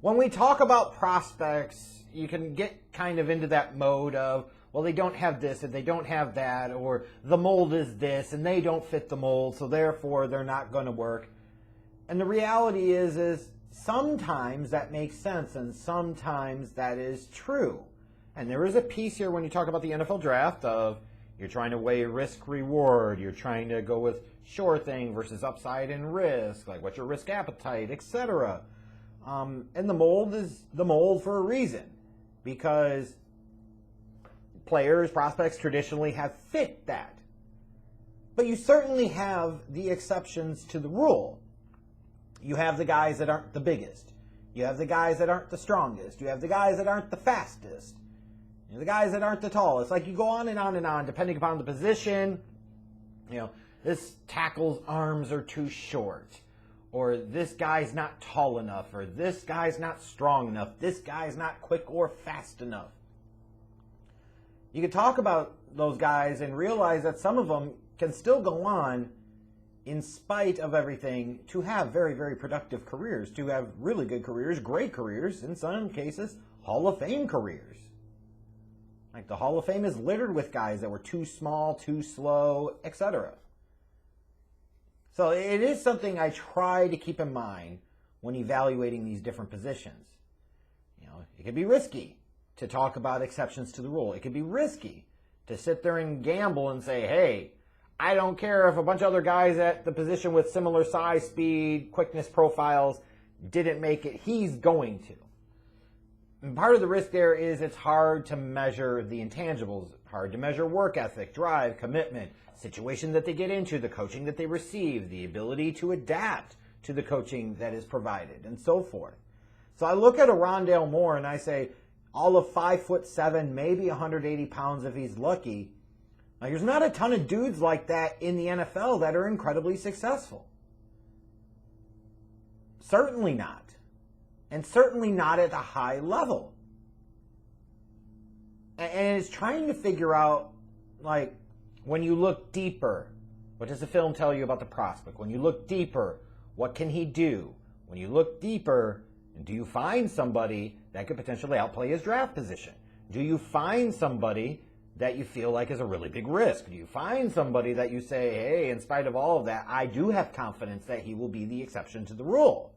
When we talk about prospects, you can get kind of into that mode of, well, they don't have this and they don't have that, or the mold is this and they don't fit the mold, so therefore they're not going to work. And the reality is sometimes that makes sense and sometimes that is true. And there is a piece here when you talk about the NFL draft of you're trying to weigh risk-reward, you're trying to go with sure thing versus upside and risk, like what's your risk appetite, etc. And the mold is the mold for a reason, because players, prospects traditionally have fit that. But you certainly have the exceptions to the rule. You have the guys that aren't the biggest. You have the guys that aren't the strongest. You have the guys that aren't the fastest. You know, the guys that aren't the tallest. Like you go on and on and on, depending upon the position. You know, this tackle's arms are too short. Or this guy's not tall enough. Or this guy's not strong enough. This guy's not quick or fast enough. You can talk about those guys and realize that some of them can still go on in spite of everything to have very, very productive careers, to have really good careers, great careers, in some cases, Hall of Fame careers. Like the Hall of Fame is littered with guys that were too small, too slow, etc. So it is something I try to keep in mind when evaluating these different positions. You know, it can be risky to talk about exceptions to the rule. It can be risky to sit there and gamble and say, hey, I don't care if a bunch of other guys at the position with similar size, speed, quickness profiles didn't make it. He's going to. And part of the risk there is it's hard to measure the intangibles, hard to measure work ethic, drive, commitment, situation that they get into, the coaching that they receive, the ability to adapt to the coaching that is provided, and so forth. So I look at a Rondale Moore and I say, all of 5'7", maybe 180 pounds if he's lucky. Now, there's not a ton of dudes like that in the NFL that are incredibly successful. Certainly not. And certainly not at a high level. And it's trying to figure out, like, when you look deeper, what does the film tell you about the prospect? When you look deeper, what can he do? When you look deeper, do you find somebody that could potentially outplay his draft position? Do you find somebody that you feel like is a really big risk? Do you find somebody that you say, hey, in spite of all of that, I do have confidence that he will be the exception to the rule?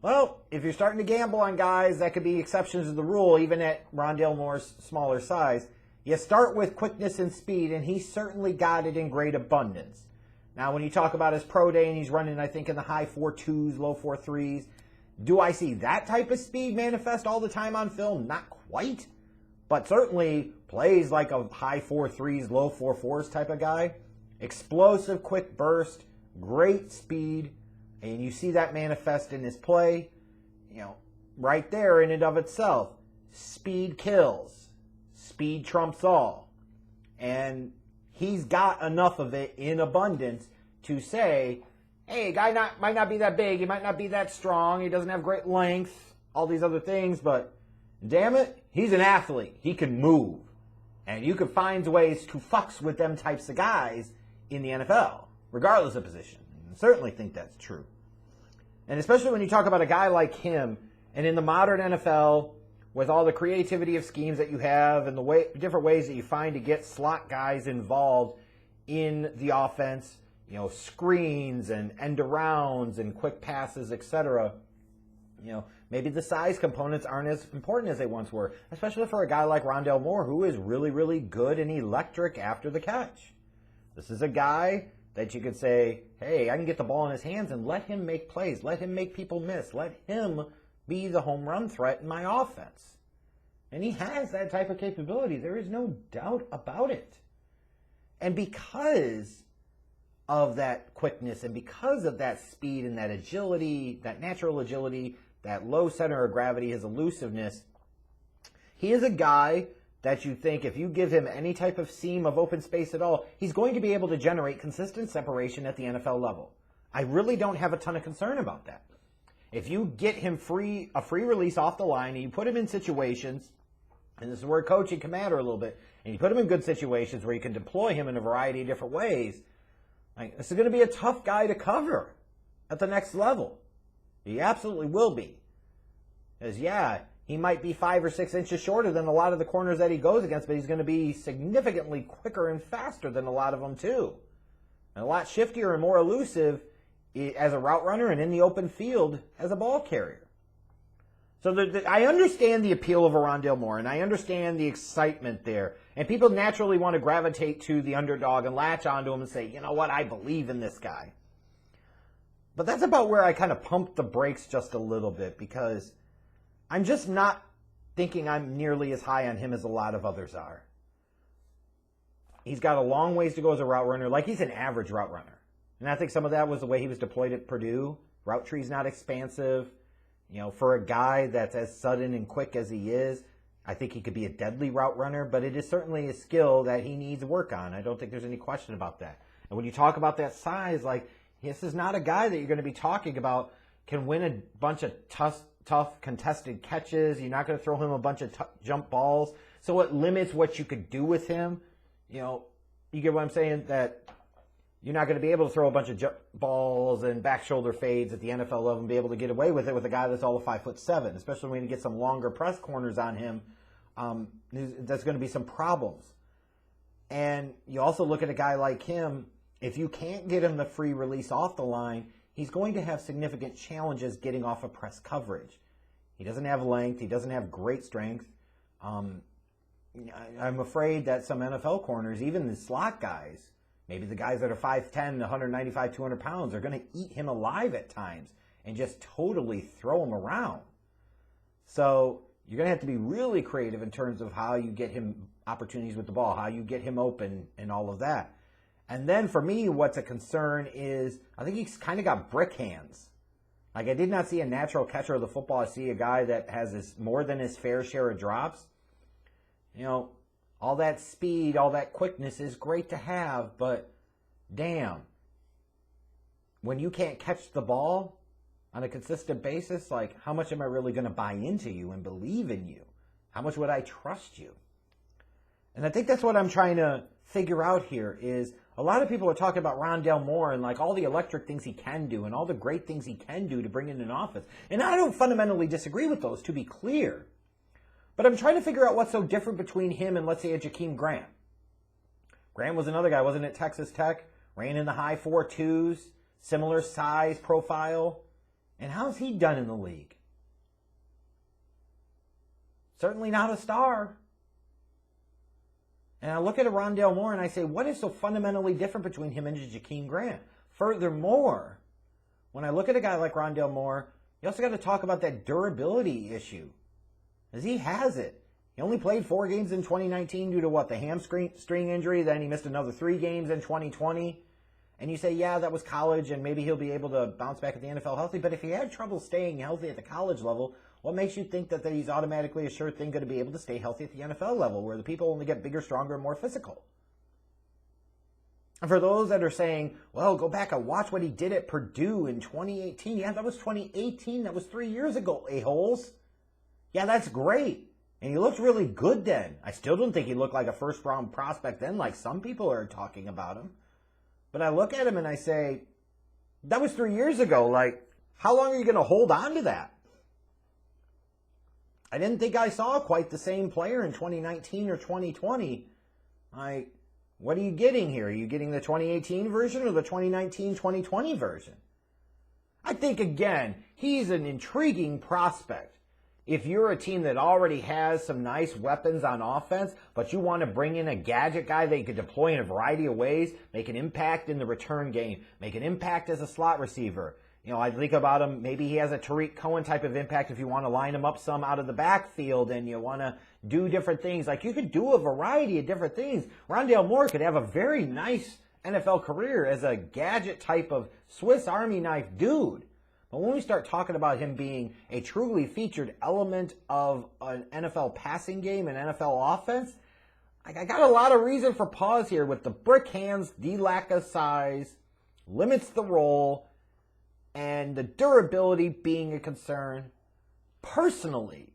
Well, if you're starting to gamble on guys that could be exceptions to the rule, even at Rondale Moore's smaller size, you start with quickness and speed, and he certainly got it in great abundance. Now, when you talk about his pro day, and he's running, I think, in the high 4.2s, low 4.3s, do I see that type of speed manifest all the time on film? Not quite. But certainly plays like a high 4.3s, low 4.4s type of guy. Explosive, quick burst, great speed. And you see that manifest in his play, you know, right there in and of itself. Speed kills. Speed trumps all. And he's got enough of it in abundance to say, hey, guy might not be that big, he might not be that strong, he doesn't have great length, all these other things, but damn it, he's an athlete. He can move. And you can find ways to fucks with them types of guys in the NFL, regardless of position. I certainly think that's true. And especially when you talk about a guy like him, and in the modern NFL, with all the creativity of schemes that you have and the different ways that you find to get slot guys involved in the offense, you know, screens and end arounds and quick passes, etc. You know, maybe the size components aren't as important as they once were, especially for a guy like Rondale Moore, who is really, really good and electric after the catch. This is a guy that you could say, hey, I can get the ball in his hands and let him make plays, let him make people miss, let him be the home run threat in my offense. And he has that type of capability. There is no doubt about it. And because of that quickness and because of that speed and that agility, that natural agility, that low center of gravity, his elusiveness, he is a guy that you think if you give him any type of seam of open space at all, he's going to be able to generate consistent separation at the NFL level. I really don't have a ton of concern about that. If you get him a free release off the line and you put him in situations, and this is where coaching can matter a little bit, and you put him in good situations where you can deploy him in a variety of different ways, like, this is going to be a tough guy to cover at the next level. He absolutely will be. Is, yeah, he might be 5 or 6 inches shorter than a lot of the corners that he goes against, but he's going to be significantly quicker and faster than a lot of them too. And a lot shiftier and more elusive as a route runner and in the open field as a ball carrier. So I understand the appeal of a Rondale Moore, and I understand the excitement there. And people naturally want to gravitate to the underdog and latch onto him and say, you know what, I believe in this guy. But that's about where I kind of pumped the brakes just a little bit, because I'm just not thinking I'm nearly as high on him as a lot of others are. He's got a long ways to go as a route runner. Like, he's an average route runner. And I think some of that was the way he was deployed at Purdue. Route tree's not expansive. You know, for a guy that's as sudden and quick as he is, I think he could be a deadly route runner, but it is certainly a skill that he needs work on. I don't think there's any question about that. And when you talk about that size, like, this is not a guy that you're going to be talking about can win a bunch of tough contested catches. You're not going to throw him a bunch of jump balls. So it limits what you could do with him. You know, you get what I'm saying? That you're not going to be able to throw a bunch of jump balls and back shoulder fades at the NFL level and be able to get away with it with a guy that's all of 5'7", especially when you get some longer press corners on him. There's going to be some problems. And you also look at a guy like him, if you can't get him the free release off the line, he's going to have significant challenges getting off of press coverage. He doesn't have length. He doesn't have great strength. I'm afraid that some NFL corners, even the slot guys, maybe the guys that are 5'10", 195, 200 pounds, are going to eat him alive at times and just totally throw him around. So you're going to have to be really creative in terms of how you get him opportunities with the ball, how you get him open, and all of that. And then for me, what's a concern is I think he's kind of got brick hands. Like, I did not see a natural catcher of the football. I see a guy that has more than his fair share of drops. You know, all that speed, all that quickness is great to have, but damn, when you can't catch the ball on a consistent basis, like, how much am I really going to buy into you and believe in you? How much would I trust you? And I think that's what I'm trying to figure out here is a lot of people are talking about Rondale Moore and like all the electric things he can do and all the great things he can do to bring in an offense. And I don't fundamentally disagree with those, to be clear. But I'm trying to figure out what's so different between him and, let's say, a Jakeem Grant. Grant was another guy, wasn't at Texas Tech, ran in the high 4.2s, similar size profile. And how's he done in the league? Certainly not a star. And I look at a Rondale Moore and I say, what is so fundamentally different between him and Jakeem Grant? Furthermore, when I look at a guy like Rondale Moore, you also got to talk about that durability issue. Because he has it. He only played 4 games in 2019 due to what? The hamstring injury. Then he missed another 3 games in 2020. And you say, yeah, that was college and maybe he'll be able to bounce back at the NFL healthy. But if he had trouble staying healthy at the college level, what makes you think that he's automatically a sure thing going to be able to stay healthy at the NFL level, where the people only get bigger, stronger, and more physical? And for those that are saying, well, go back and watch what he did at Purdue in 2018. Yeah, that was 2018. That was 3 years ago, a-holes. Yeah, that's great. And he looked really good then. I still don't think he looked like a first-round prospect then, like some people are talking about him. But I look at him and I say, that was 3 years ago. Like, how long are you going to hold on to that? I didn't think I saw quite the same player in 2019 or 2020. Like, what are you getting here? Are you getting the 2018 version or the 2019-2020 version? I think, again, he's an intriguing prospect. If you're a team that already has some nice weapons on offense, but you want to bring in a gadget guy that you could deploy in a variety of ways, make an impact in the return game, make an impact as a slot receiver. You know, I think about him, maybe he has a Tarik Cohen type of impact if you want to line him up some out of the backfield and you want to do different things. Like, you could do a variety of different things. Rondale Moore could have a very nice NFL career as a gadget type of Swiss Army knife dude. But when we start talking about him being a truly featured element of an NFL passing game and NFL offense, I got a lot of reason for pause here with the brick hands, the lack of size, limits the role, and the durability being a concern. Personally,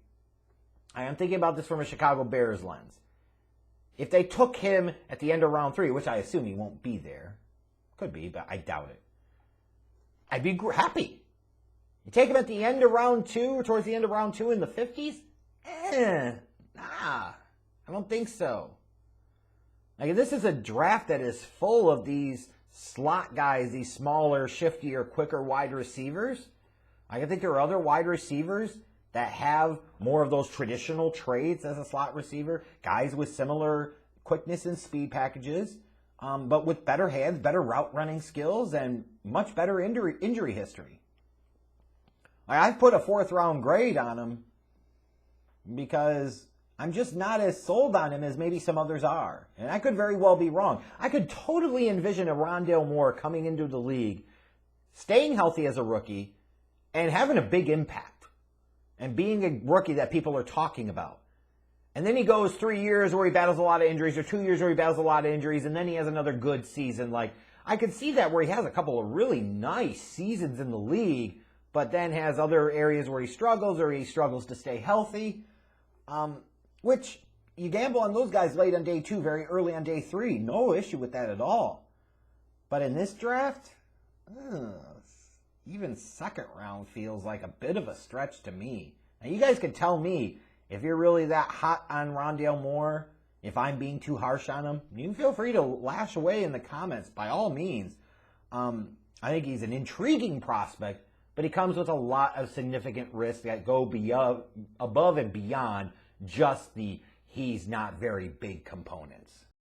I am thinking about this from a Chicago Bears lens. If they took him at the end of round 3, which I assume he won't be there, could be, but I doubt it, I'd be happy. You take him at the end of round 2, or towards the end of round 2 in the 50s? Nah, I don't think so. Like, this is a draft that is full of these slot guys, these smaller, shiftier, quicker wide receivers. I think there are other wide receivers that have more of those traditional traits as a slot receiver, guys with similar quickness and speed packages, but with better hands, better route running skills, and much better injury history. I've put a 4th round grade on him because I'm just not as sold on him as maybe some others are. And I could very well be wrong. I could totally envision a Rondale Moore coming into the league, staying healthy as a rookie, and having a big impact, and being a rookie that people are talking about. And then he goes 3 years where he battles a lot of injuries, or 2 years where he battles a lot of injuries, and then he has another good season. Like, I could see that where he has a couple of really nice seasons in the league, but then has other areas where he struggles, or he struggles to stay healthy. Which, you gamble on those guys late on day 2, very early on day 3. No issue with that at all. But in this draft, even 2nd round feels like a bit of a stretch to me. Now, you guys can tell me if you're really that hot on Rondale Moore, if I'm being too harsh on him. You can feel free to lash away in the comments, by all means. I think he's an intriguing prospect, but he comes with a lot of significant risks that go above and beyond just the he's not very big components.